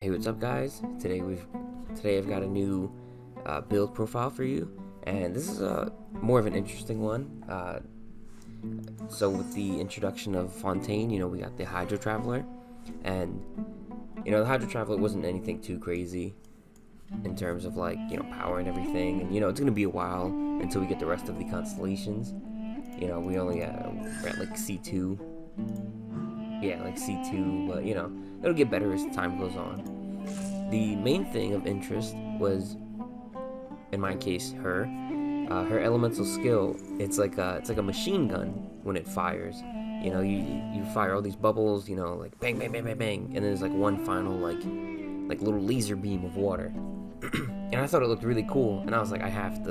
Hey, what's up, guys? Today I've got a new build profile for you, and this is a more of an interesting one. So with the introduction of Fontaine, we got the Hydro Traveler, and the Hydro Traveler wasn't anything too crazy in terms of power and everything, and it's gonna be a while until we get the rest of the constellations. We only we're at like C2, yeah, like C2, but it'll get better as time goes on. The main thing of interest was, in my case, her elemental skill. It's like a machine gun when it fires. You fire all these bubbles, like bang, bang, bang, bang, bang, and then there's like one final like little laser beam of water. And I thought it looked really cool, and I was like, I have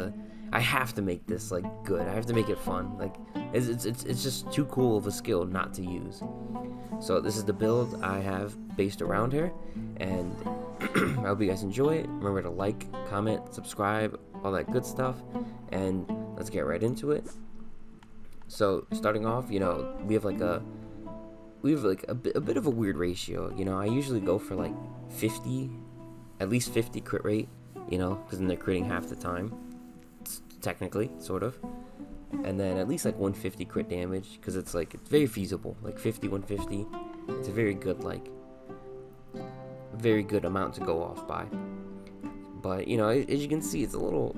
to make this like good. I have to make it fun. Like it's just too cool of a skill not to use. So this is the build I have based around her, and I hope you guys enjoy it. Remember to like, comment, subscribe, all that good stuff, and let's get right into it. So starting off, we have a bit of a weird ratio. I usually go for like 50, at least 50 crit rate, because then they're critting half the time, technically, sort of. And then at least like 150 crit damage, because it's very feasible, like 50, 150. It's a very good amount to go off by. But as you can see, it's a little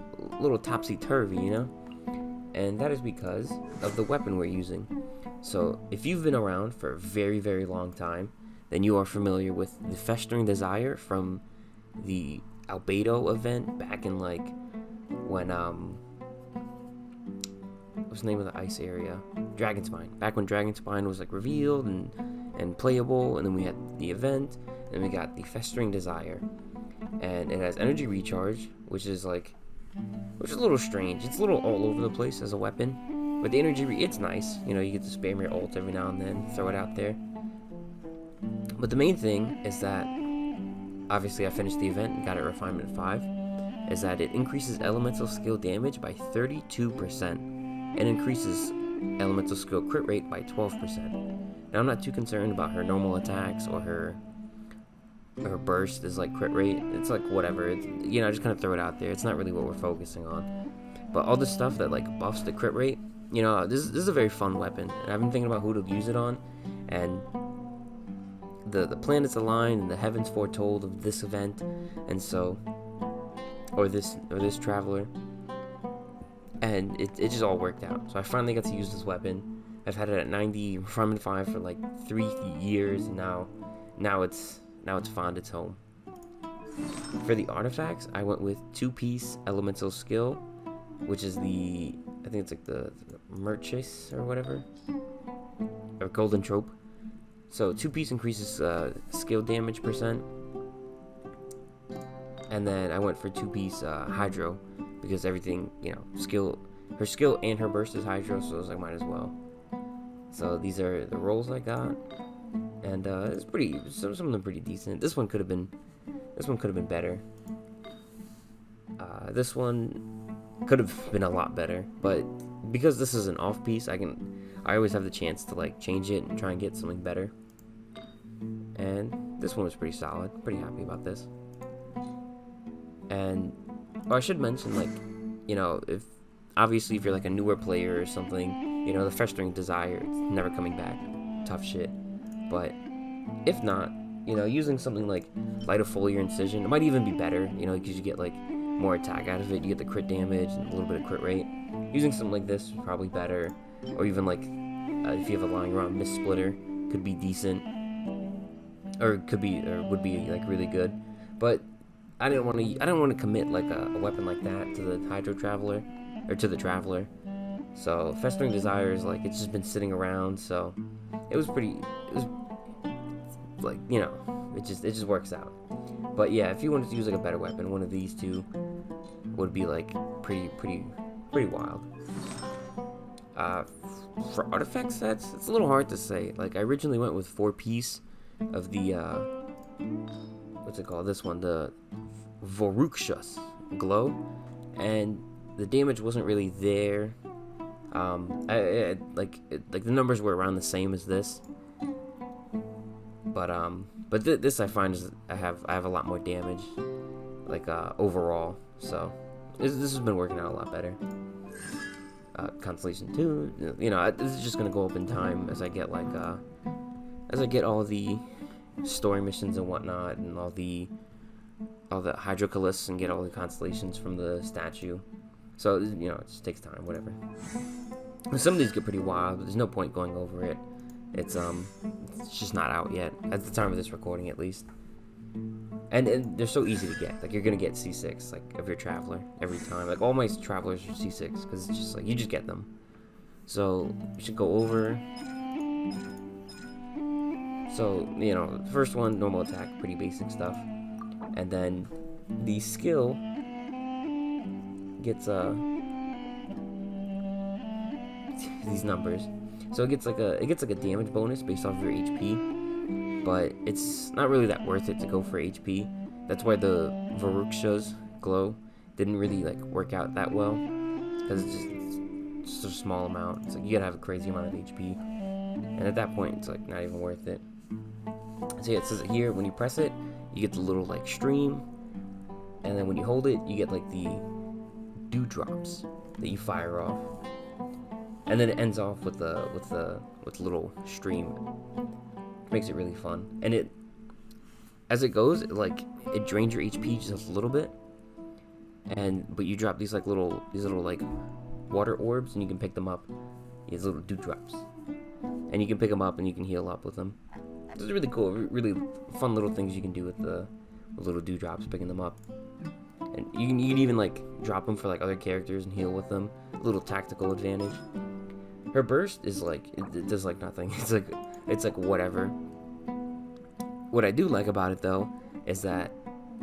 topsy turvy, and that is because of the weapon we're using. So if you've been around for a very, very long time, then you are familiar with the Festering Desire from the Albedo event back in when what's the name of the ice area? Dragonspine. Back when Dragonspine was revealed and playable, and then we had the event, and we got the Festering Desire, and it has energy recharge, which is a little strange. It's a little all over the place as a weapon, but the it's nice. You get to spam your ult every now and then, throw it out there. But the main thing is that, obviously, I finished the event and got it refinement 5, is that it increases elemental skill damage by 32% and increases elemental skill crit rate by 12%. Now, I'm not too concerned about her normal attacks or her burst is crit rate. It's whatever. It's, just kind of throw it out there. It's not really what we're focusing on. But all the stuff that buffs the crit rate, this is a very fun weapon, and I've been thinking about who to use it on, and the planets aligned and the heavens foretold of this event, and so or this traveler, and it just all worked out. So I finally got to use this weapon. I've had it at 90 refinement 5 for 3 years, and now it's found its home. For the artifacts, I went with 2-piece elemental skill, which is I think it's the Merchase or whatever, or golden trope. So 2-piece increases skill damage percent, and then I went for 2-piece Hydro, because everything, her skill and her burst is Hydro, so I was might as well. So these are the rolls I got, and it's some of them pretty decent. This one could have been better. This one could have been a lot better, but because this is an off piece, I always have the chance to change it and try and get something better. And this one was pretty solid. Pretty happy about this. And I should mention, if you're a newer player or something, the Festering Desire, it's never coming back. Tough shit. But if not, using something like Light of Foliar Incision, it might even be better, because you get more attack out of it. You get the crit damage and a little bit of crit rate. Using something like this is probably better, or even if you have a lying around Mist Splitter, could be decent, or would be really good. But I don't want to commit a weapon like that to the Hydro Traveler, or to the Traveler. So Festering Desire is it's just been sitting around, so it just works out. But yeah, if you wanted to use a better weapon, one of these two would be pretty wild. For artifact sets, it's a little hard to say. I originally went with 4-piece of the what's it called? This one, the Vorukshus Glow, and the damage wasn't really there. The numbers were around the same as this, but But this I find is I have a lot more damage, like overall. So this has been working out a lot better. Constellation 2, you know, this is just gonna go up in time as I get like as I get all the story missions and whatnot, and all the hydrocalysts, and get all the constellations from the statue. So, you know, it just takes time, whatever. Some of these get pretty wild, but there's no point going over it. It's just not out yet, at the time of this recording at least. And they're so easy to get. Like, you're gonna get C6, like, of your traveler every time. Like, all my travelers are C6, because it's just like, you just get them. So, you should go over. So, you know, first one, normal attack, pretty basic stuff. And then the skill gets these numbers. So it gets like a damage bonus based off of your HP, but it's not really that worth it to go for HP. That's why the Varukshas glow didn't really like work out that well, because it's just a small amount. It's like you gotta have a crazy amount of HP, and at that point it's like not even worth it. So yeah, it says it here, when you press it, you get the little like stream, and then when you hold it, you get like the dewdrops that you fire off, and then it ends off with little stream, which makes it really fun. And it, as it goes, it drains your HP just a little bit, but you drop these little like water orbs, and you can pick them up, these little dewdrops, and you can pick them up and you can heal up with them. This is really cool, really fun little things you can do with the little dewdrops, picking them up. And you can even like drop them for like other characters and heal with them. A little tactical advantage. Her burst is like, it does like nothing. It's like whatever. What I do like about it though is that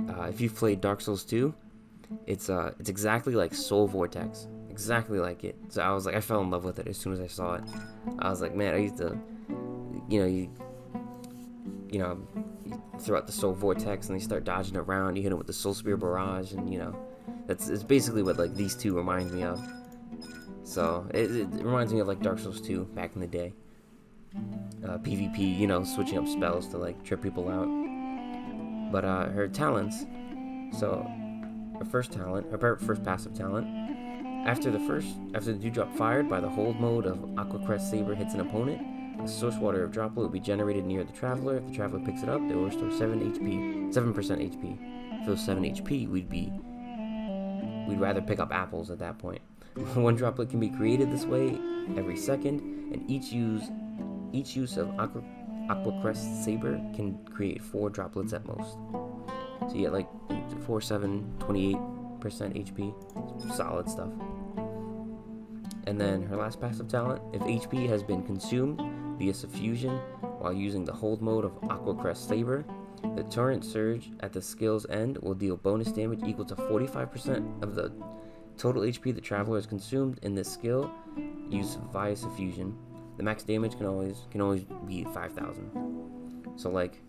if you've played Dark Souls 2, it's exactly like Soul Vortex, exactly like it. So I fell in love with it as soon as I saw it. I was like, man, I used to, you throw out the Soul Vortex and they start dodging around. You hit them with the Soul Spear Barrage, and it's basically what like these two remind me of. So it reminds me of like Dark Souls 2 back in the day. PvP, switching up spells to like trip people out. But her talents, so her first passive talent, after the dewdrop fired by the hold mode of Aqua Crest Saber hits an opponent, a source water of droplet will be generated near the traveler. If the traveler picks it up, they will restore 7% HP. For those 7 HP, we'd rather pick up apples at that point. One droplet can be created this way every second, and each use of Aqua Crest Saber can create 4 droplets at most. So you get like 4, 7, 28% HP. Solid stuff. And then her last passive talent, if HP has been consumed via suffusion while using the hold mode of Aqua Crest Saber, the torrent surge at the skill's end will deal bonus damage equal to 45% of the total HP the traveler has consumed in this skill used via suffusion. The max damage can always be 5,000. So like,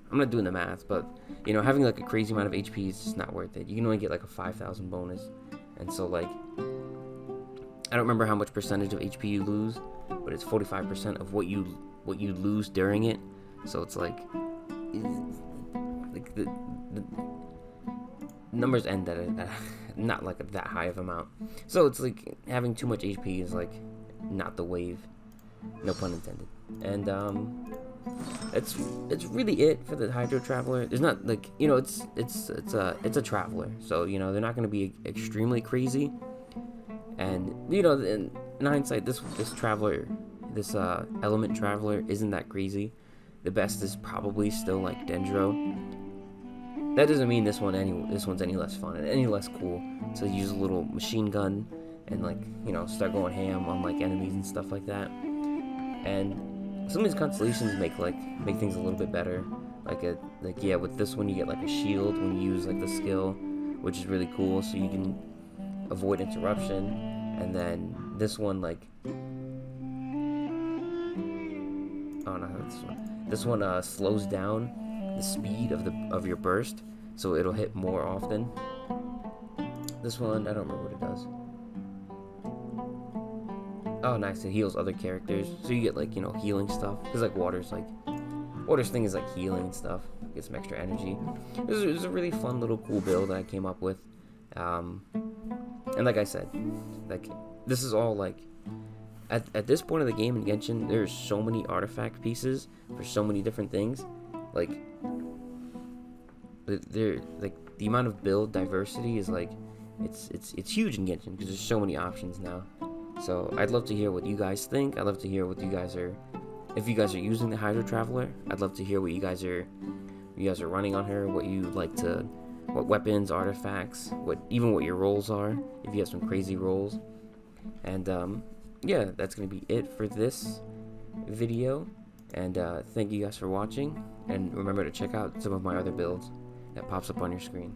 I'm not doing the math, but having like a crazy amount of HP is just not worth it. You can only get like a 5,000 bonus, and so like, I don't remember how much percentage of HP you lose, but it's 45% of what you lose during it. So it's like the numbers end at not like that high of amount. So it's like having too much HP is like not the wave, no pun intended. And it's really it for the Hydro Traveler. There's not like it's a traveler, so they're not going to be extremely crazy. And in hindsight, this traveler, this element traveler isn't that crazy. The best is probably still like Dendro. That doesn't mean this one's any less fun and any less cool. So use a little machine gun and like start going ham on like enemies and stuff like that. And some of these constellations make things a little bit better. With this one you get like a shield when you use like the skill, which is really cool. So you can avoid interruption. And then this one this one slows down the speed of your burst, so it'll hit more often. This one, I don't remember what it does. Oh, nice, it heals other characters, so you get like healing stuff, because like water's like Or there's things like healing and stuff, get some extra energy. It was a really fun little cool build that I came up with. And like I said, like this is all like at this point of the game in Genshin, there's so many artifact pieces for so many different things. Like the amount of build diversity is like it's huge in Genshin because there's so many options now. So I'd love to hear what you guys think. I'd love to hear what you guys are, if you guys are using the Hydro Traveler. I'd love to hear what you guys are running on her, what you like to, what weapons, artifacts, what your rolls are, if you have some crazy rolls. And yeah, that's gonna be it for this video. And thank you guys for watching, and remember to check out some of my other builds that pops up on your screen.